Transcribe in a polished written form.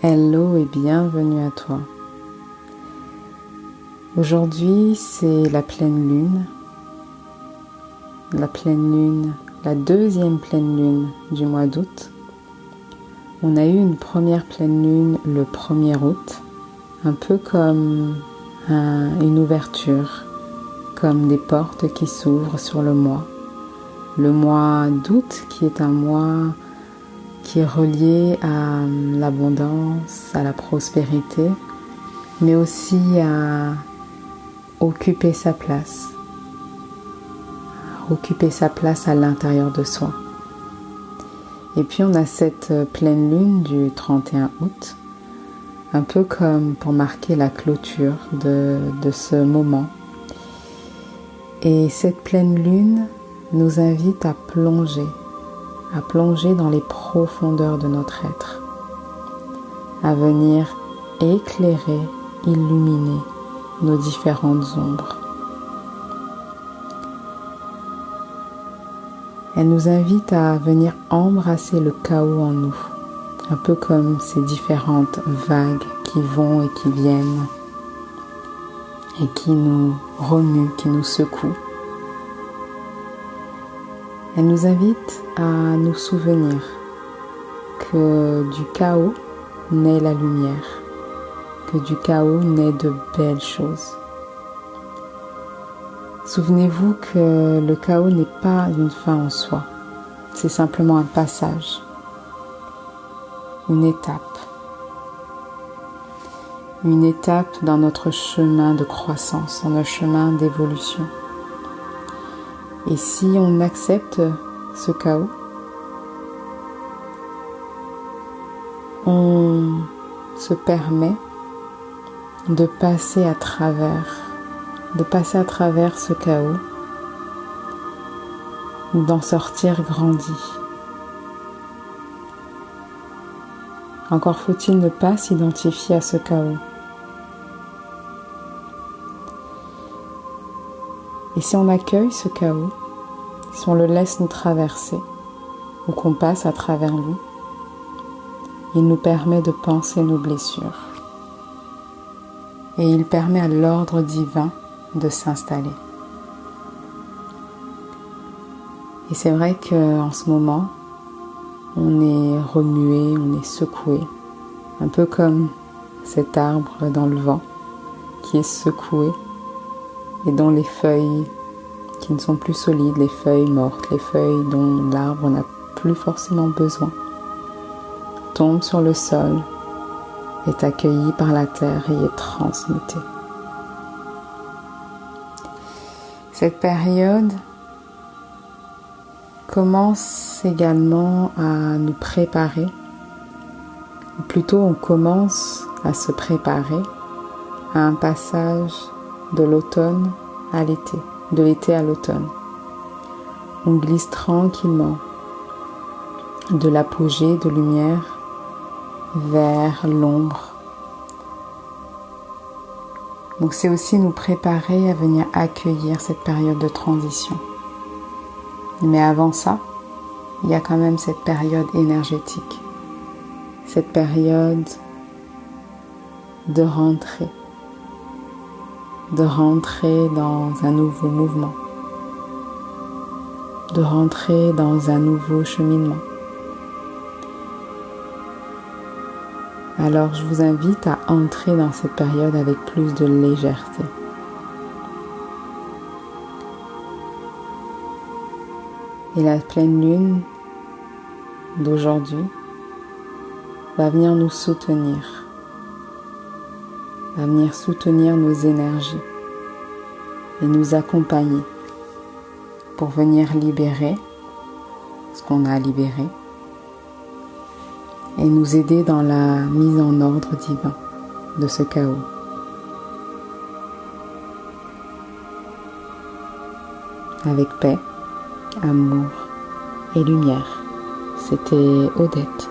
Hello et bienvenue à toi. Aujourd'hui, c'est la pleine lune. La deuxième pleine lune du mois d'août. On a eu une première pleine lune le 1er août, un peu comme une ouverture, comme des portes qui s'ouvrent sur le mois. Le mois d'août qui est un mois qui est relié à l'abondance, à la prospérité, mais aussi à occuper sa place à l'intérieur de soi. Et puis on a cette pleine lune du 31 août, un peu comme pour marquer la clôture de ce moment. Et cette pleine lune nous invite à plonger dans les profondeurs de notre être, à venir éclairer, illuminer nos différentes ombres. Elle nous invite à venir embrasser le chaos en nous, un peu comme ces différentes vagues qui vont et qui viennent et qui nous remuent, qui nous secouent. Elle nous invite à nous souvenir que du chaos naît la lumière, que du chaos naît de belles choses. Souvenez-vous que le chaos n'est pas une fin en soi, c'est simplement un passage, une étape dans notre chemin de croissance, dans notre chemin d'évolution. Et si on accepte ce chaos, on se permet de passer à travers ce chaos, d'en sortir grandi. Encore faut-il ne pas s'identifier à ce chaos. Et si on accueille ce chaos, si on le laisse nous traverser, ou qu'on passe à travers lui, il nous permet de penser nos blessures. Et il permet à l'ordre divin de s'installer. Et c'est vrai qu'en ce moment, on est remué, on est secoué, un peu comme cet arbre dans le vent qui est secoué et dont les feuilles qui ne sont plus solides, les feuilles mortes, les feuilles dont l'arbre n'a plus forcément besoin, tombent sur le sol, est accueilli par la terre et est transmuté. Cette période commence également à nous préparer, ou plutôt on commence à se préparer à un passage de l'automne à l'été, de l'été à l'automne. On glisse tranquillement de l'apogée de lumière vers l'ombre. Donc c'est aussi nous préparer à venir accueillir cette période de transition. Mais avant ça, il y a quand même cette période énergétique, cette période de rentrer dans un nouveau mouvement, de rentrer dans un nouveau cheminement. Alors je vous invite à entrer dans cette période avec plus de légèreté. Et la pleine lune d'aujourd'hui va venir nous soutenir, va venir soutenir nos énergies et nous accompagner pour venir libérer ce qu'on a libéré et nous aider dans la mise en ordre divin de ce chaos. Avec paix, amour et lumière. C'était Odette.